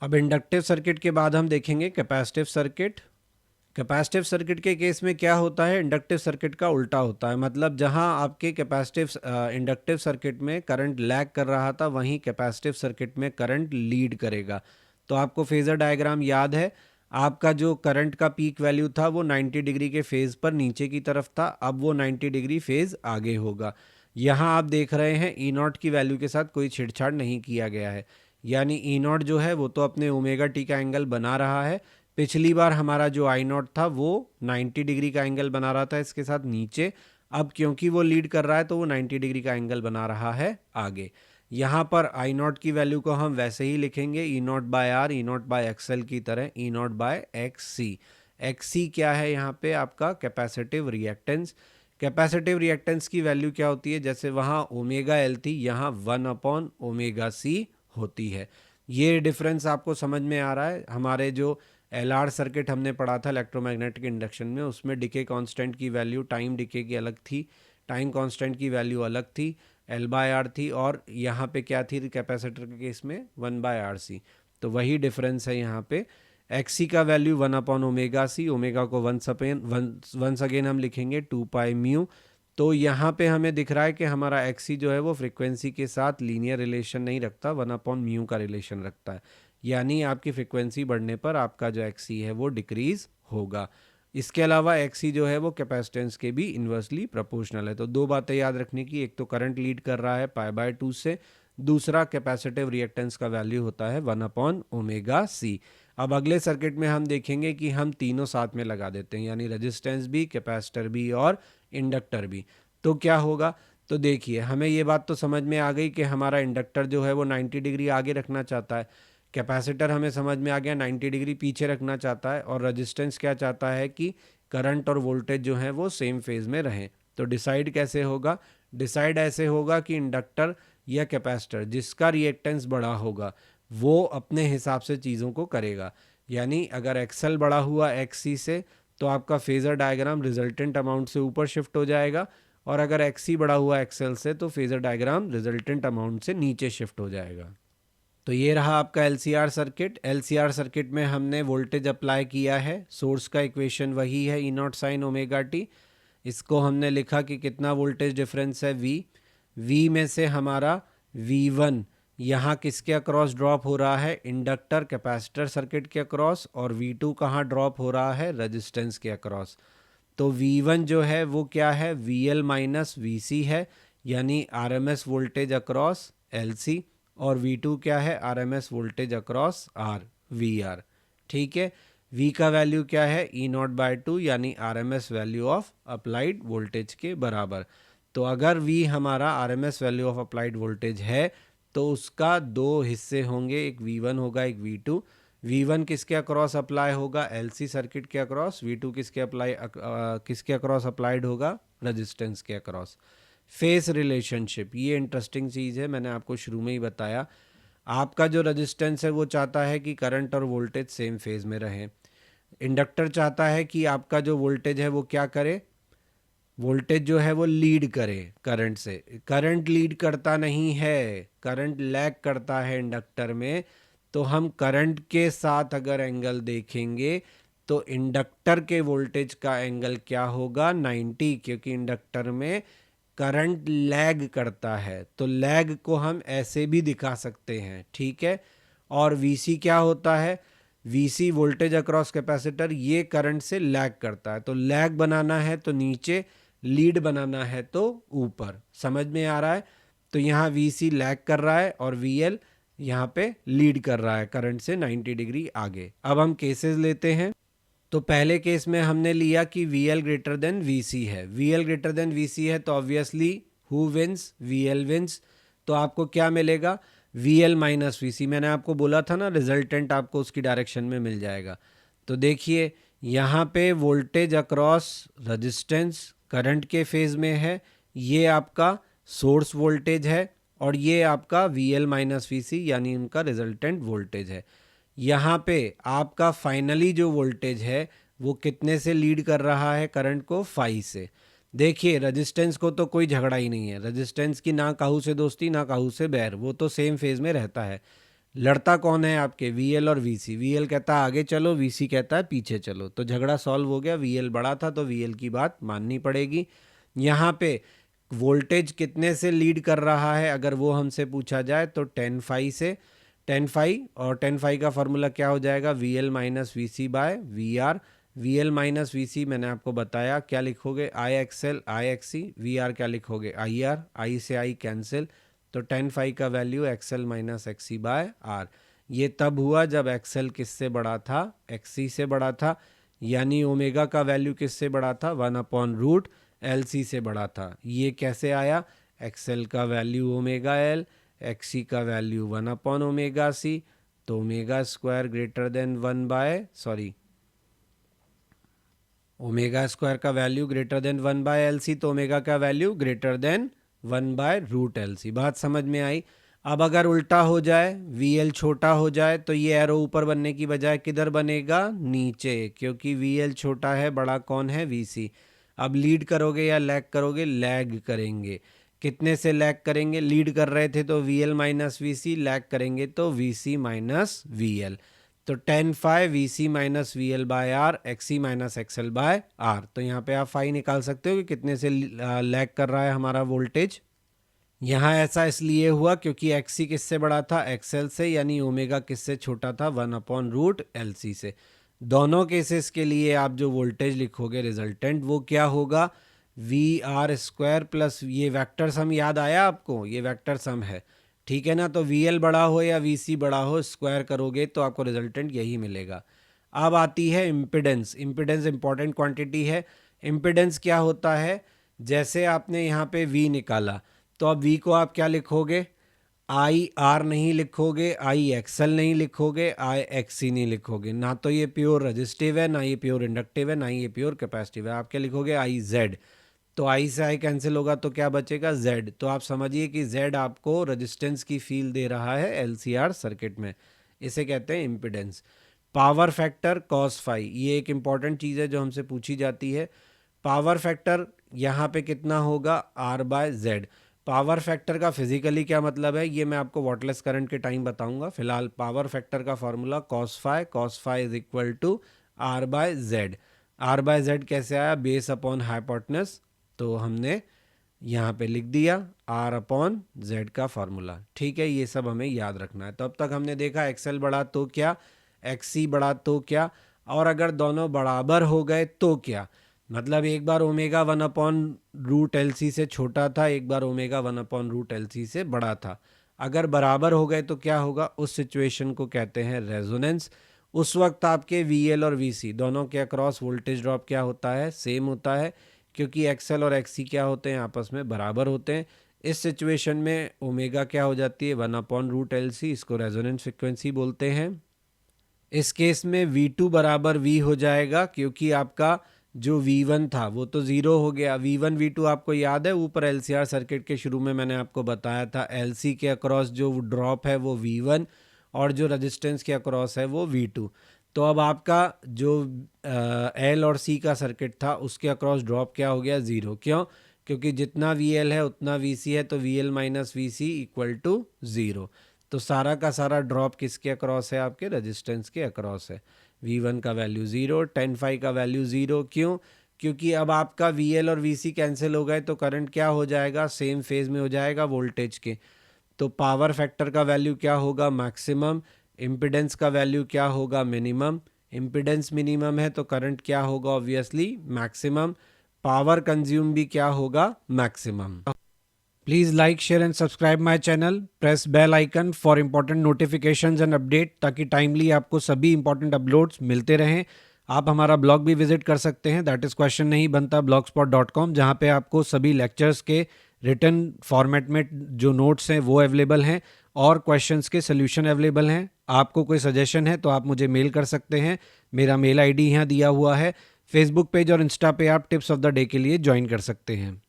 अब inductive circuit के बाद हम देखेंगे कैपेसिटिव सर्किट। कैपेसिटिव सर्किट के केस में क्या होता है, इंडक्टिव सर्किट का उल्टा होता है। मतलब जहां आपके कैपेसिटिव इंडक्टिव सर्किट में करंट लैग कर रहा था, वहीं कैपेसिटिव सर्किट में करंट लीड करेगा। तो आपको फेजर डायग्राम याद है, आपका जो करंट का पीक वैल्यू था वो 90 डिग्री के फेज पर नीचे की तरफ था, अब वो 90 डिग्री फेज आगे होगा। यहाँ आप देख रहे हैं ई नॉट की वैल्यू के साथ कोई छेड़छाड़ नहीं किया गया है, यानी ई नॉट जो है वो तो अपने ओमेगा टी का एंगल बना रहा है। पिछली बार हमारा जो आई नॉट था वो 90 डिग्री का एंगल बना रहा था इसके साथ नीचे, अब क्योंकि वो लीड कर रहा है तो वो 90 डिग्री का एंगल बना रहा है आगे। यहाँ पर आई नॉट की वैल्यू को हम वैसे ही लिखेंगे, E naught by R, E naught by XL की तरह, E naught by X C. X C क्या है यहाँ पे, आपका कैपेसिटिव रिएक्टेंस। कैपेसिटिव रिएक्टेंस की वैल्यू क्या होती है, जैसे वहाँ ओमेगा एल थी, यहाँ 1/ओमेगा सी होती है। ये डिफरेंस आपको समझ में आ रहा है। हमारे जो एल आर सर्किट हमने पढ़ा था इलेक्ट्रोमैग्नेटिक इंडक्शन में, उसमें डिके कांस्टेंट की वैल्यू टाइम डिके की अलग थी, टाइम कांस्टेंट की वैल्यू अलग थी, एल बाय आर थी, और यहाँ पे क्या थी कैपेसिटर के केस में 1/RC। तो वही डिफरेंस है यहाँ पे। एक्सी का वैल्यू 1/ओमेगा सी, ओमेगा को वंस अगेन हम लिखेंगे 2π म्यू। तो यहाँ पे हमें दिख रहा है कि हमारा एक्सी जो है वो फ्रिक्वेंसी के साथ लीनियर रिलेशन नहीं रखता, 1/म्यू का रिलेशन रखता है। यानी आपकी फ्रिक्वेंसी बढ़ने पर आपका जो एक्सी है वो डिक्रीज होगा। इसके अलावा एक्सी जो है वो कैपेसिटेंस के भी इन्वर्सली प्रोपोर्शनल है। तो दो बातें याद रखने की, एक तो करंट लीड कर रहा है π/2 से, दूसरा कैपेसिटिव रिएक्टेंस का वैल्यू होता है 1/ओमेगा सी। अब अगले सर्किट में हम देखेंगे कि हम तीनों साथ में लगा देते हैं, यानी रेजिस्टेंस भी, कैपेसिटर भी और इंडक्टर भी। तो क्या होगा, तो देखिए हमें ये बात तो समझ में आ गई कि हमारा इंडक्टर जो है वो 90 डिग्री आगे रखना चाहता है, कैपेसिटर हमें समझ में आ गया 90 डिग्री पीछे रखना चाहता है, और रेजिस्टेंस क्या चाहता है कि करंट और वोल्टेज जो है वो सेम फेज में रहें। तो डिसाइड कैसे होगा, डिसाइड ऐसे होगा कि इंडक्टर या कैपेसिटर जिसका रिएक्टेंस बड़ा होगा वो अपने हिसाब से चीज़ों को करेगा। यानी अगर एक्सएल बड़ा हुआ एक्सी से तो आपका फेज़र डायग्राम रिजल्टेंट अमाउंट से ऊपर शिफ्ट हो जाएगा, और अगर एक्सी बड़ा हुआ एक्सएल से तो फेज़र डायग्राम रिजल्टेंट अमाउंट से नीचे शिफ्ट हो जाएगा। तो ये रहा आपका एलसीआर सर्किट। एलसीआर सर्किट में हमने वोल्टेज अप्लाई किया है, सोर्स का इक्वेशन वही है, ई नॉट साइन ओमेगा टी। इसको हमने लिखा कि कितना वोल्टेज डिफरेंस है, वी। वी में से हमारा V1 यहाँ किसके अक्रॉस ड्रॉप हो रहा है, इंडक्टर कैपेसिटर सर्किट के अक्रॉस, और V2 कहाँ ड्रॉप हो रहा है, रेजिस्टेंस के अक्रॉस। तो V1 जो है वो क्या है, VL माइनस VC है, यानी RMS वोल्टेज अक्रॉस LC, और V2 क्या है, RMS voltage across R, VR। ठीक है, V का वैल्यू क्या है, E0/2, यानी RMS value of applied voltage के बराबर। तो अगर V हमारा RMS value of applied voltage है तो उसका दो हिस्से होंगे, एक V1 होगा, एक V2। V1 किसके अक्रॉस अप्लाई होगा, LC सर्किट के अक्रॉस। V2 किसके अक्रॉस अप्लाइड होगा, रेजिस्टेंस के अक्रॉस। फेस रिलेशनशिप, ये इंटरेस्टिंग चीज़ है, मैंने आपको शुरू में ही बताया। आपका जो रेजिस्टेंस है वो चाहता है कि करंट और वोल्टेज सेम फेज में रहें। इंडक्टर चाहता है कि आपका जो वोल्टेज है वो क्या करे, वोल्टेज जो है वो लीड करे करंट से। करंट लीड करता नहीं है, करंट लैग करता है इंडक्टर में। तो हम करंट के साथ अगर एंगल देखेंगे तो इंडक्टर के वोल्टेज का एंगल क्या होगा, 90, क्योंकि इंडक्टर में करंट लैग करता है। तो लैग को हम ऐसे भी दिखा सकते हैं, ठीक है। और वीसी क्या होता है, वीसी वोल्टेज अक्रॉस कैपेसिटर, ये करंट से लैग करता है। तो लैग बनाना है तो नीचे, लीड बनाना है तो ऊपर। समझ में आ रहा है। तो यहाँ वीसी लैग कर रहा है और वीएल यहाँ पे लीड कर रहा है करंट से 90 डिग्री आगे। अब हम केसेस लेते हैं। तो पहले केस में हमने लिया कि VL ग्रेटर देन VC है, VL ग्रेटर देन VC है, तो obviously who wins, VL wins. तो आपको क्या मिलेगा, VL माइनस VC। मैंने आपको बोला था ना, रिजल्टेंट आपको उसकी डायरेक्शन में मिल जाएगा। तो देखिए यहाँ पे वोल्टेज अक्रॉस रेजिस्टेंस करंट के फेज में है, ये आपका सोर्स वोल्टेज है, और ये आपका VL माइनस VC यानी उनका रिजल्टेंट वोल्टेज है। यहाँ पे आपका फाइनली जो वोल्टेज है वो कितने से लीड कर रहा है करंट को, 5 से। देखिए रेजिस्टेंस को तो कोई झगड़ा ही नहीं है, रेजिस्टेंस की ना काहू से दोस्ती ना काहू से बैर, वो तो सेम फेज में रहता है। लड़ता कौन है आपके, VL और VC। VL कहता है आगे चलो, VC कहता है पीछे चलो, तो झगड़ा सॉल्व हो गया। VL बड़ा था तो VL की बात माननी पड़ेगी। यहाँ पे वोल्टेज कितने से लीड कर रहा है अगर वो हमसे पूछा जाए तो 10 फाई से, 10 फाई, और 10 फाई का फॉर्मूला क्या हो जाएगा, VL minus VC by VR। VL minus VC मैंने आपको बताया, क्या लिखोगे, IXL IXC, VR क्या लिखोगे, IR, I से I कैंसिल, तो 10 फाई का value XL minus XC by R। ये तब हुआ जब XL किससे बड़ा था, XC से बड़ा था, यानी ओमेगा का वैल्यू किससे बड़ा था, 1/रूट LC से बड़ा था। ये कैसे आया, XL का वैल्यू ओमेगा L, XC का वैल्यू 1/ओमेगा C, तो omega square greater than 1 by, sorry, omega square का value greater than 1 by LC, तो ओमेगा का वैल्यू ग्रेटर देन 1/रूट LC। बात समझ में आई। अब अगर उल्टा हो जाए, VL छोटा हो जाए, तो ये एरो ऊपर बनने की बजाय किधर बनेगा, नीचे, क्योंकि VL छोटा है, बड़ा कौन है, VC। अब लीड करोगे या लैग करोगे, लैग करेंगे। कितने से लैग करेंगे, लीड कर रहे थे तो VL माइनस VC, लैग करेंगे तो VC माइनस VL। तो 10 phi VC minus VL by R, XC minus XL by R। तो यहाँ पे आप फाई निकाल सकते हो कि कितने से लैग कर रहा है हमारा वोल्टेज। यहाँ ऐसा इसलिए हुआ क्योंकि XC किससे बड़ा था, XL से, यानी ओमेगा किससे छोटा था, 1/रूट LC से। दोनों केसेस के लिए आप जो वोल्टेज लिखोगे रिजल्टेंट, वो क्या होगा, VR स्क्वायर प्लस, ये वेक्टर सम याद आया आपको, ये वेक्टर सम है, ठीक है ना। तो VL बड़ा हो या VC बड़ा हो, स्क्वायर करोगे तो आपको रिजल्टेंट यही मिलेगा। अब आती है इम्पिडेंस। इम्पिडेंस इंपॉर्टेंट क्वांटिटी है। इम्पिडेंस क्या होता है, जैसे आपने यहाँ पे V निकाला, तो अब V को आप क्या लिखोगे, IR नहीं लिखोगे, IXL नहीं लिखोगे, IXC नहीं लिखोगे। ना तो ये प्योर रजिस्टिव है, ना ये प्योर इंडक्टिव है, ना ये प्योर कैपेसिटिव है। आप क्या लिखोगे, IZ। तो I से I कैंसिल होगा तो क्या बचेगा, Z। तो आप समझिए कि Z आपको रेजिस्टेंस की फील दे रहा है LCR सर्किट में। इसे कहते हैं impedance. Power factor cos phi, ये एक इम्पॉर्टेंट चीज़ है जो हमसे पूछी जाती है। पावर फैक्टर यहाँ पे कितना होगा, R/Z। पावर फैक्टर का फिजिकली क्या मतलब है, ये मैं आपको वाटलेस करंट के टाइम बताऊंगा। फिलहाल पावर फैक्टर का formula cos phi is equal to R/Z। R/Z कैसे आया, बेस अपॉन हाइपोटेनस, तो हमने यहाँ पे लिख दिया R/Z का फॉर्मूला। ठीक है, ये सब हमें याद रखना है। तो अब तक हमने देखा XL बड़ा तो क्या, XC बड़ा तो क्या, और अगर दोनों बराबर हो गए तो क्या। मतलब एक बार ओमेगा 1/रूट LC से छोटा था, एक बार ओमेगा 1/रूट LC से बड़ा था। अगर बराबर हो गए तो क्या होगा, उस सिचुएशन को कहते हैं रेजोनेंस। उस वक्त आपके VL और VC दोनों के अक्रॉस वोल्टेज ड्रॉप क्या होता है, सेम होता है, क्योंकि XL और XC क्या होते हैं, आपस में बराबर होते हैं। इस सिचुएशन में ओमेगा क्या हो जाती है, 1/रूट LC, इसको रेजोनेंस फ्रिक्वेंसी बोलते हैं। इस केस में V2 बराबर V हो जाएगा, क्योंकि आपका जो V1 था वो तो ज़ीरो हो गया। V1 V2 आपको याद है, ऊपर LCR सर्किट के शुरू में मैंने आपको बताया था, LC के अक्रॉस जो ड्रॉप है वो V1, और जो रेजिस्टेंस के अक्रॉस है वो V2। तो अब आपका जो L और C का सर्किट था उसके अक्रॉस ड्रॉप क्या हो गया, ज़ीरो। क्यों, क्योंकि जितना VL है उतना VC है, तो VL minus VC equal to zero. तो सारा का सारा ड्रॉप किसके अक्रॉस है, आपके रेजिस्टेंस के अक्रॉस है। V1 का वैल्यू ज़ीरो, 10 फाई का वैल्यू ज़ीरो। क्यों, क्योंकि अब आपका VL और VC कैंसिल हो गए, तो करंट क्या हो जाएगा, सेम फेज में हो जाएगा वोल्टेज के। तो पावर फैक्टर का वैल्यू क्या होगा, मैक्सिमम। इम्पिडेंस का वैल्यू क्या होगा, मिनिमम। इम्पिडेंस मिनिमम है तो करंट क्या होगा, ऑब्वियसली मैक्सिमम। पावर कंज्यूम भी क्या होगा, maximum. Please like, share and subscribe my channel. Press bell icon for important notifications and update, ताकि टाइमली आपको सभी इंपॉर्टेंट अपलोड्स मिलते रहें। आप हमारा ब्लॉग भी विजिट कर सकते हैं, दैट इज़ क्वेश्चन नहीं बनता blogspot.com, जहाँ पे आपको सभी लेक्चर्स के रिटन फॉर्मेट में जो नोट्स हैं वो अवेलेबल हैं, और क्वेश्चंस के सोल्यूशन अवेलेबल हैं। आपको कोई सजेशन है तो आप मुझे मेल कर सकते हैं, मेरा मेल ID यहाँ दिया हुआ है। फेसबुक पेज और इंस्टा पे आप टिप्स ऑफ द डे के लिए ज्वाइन कर सकते हैं।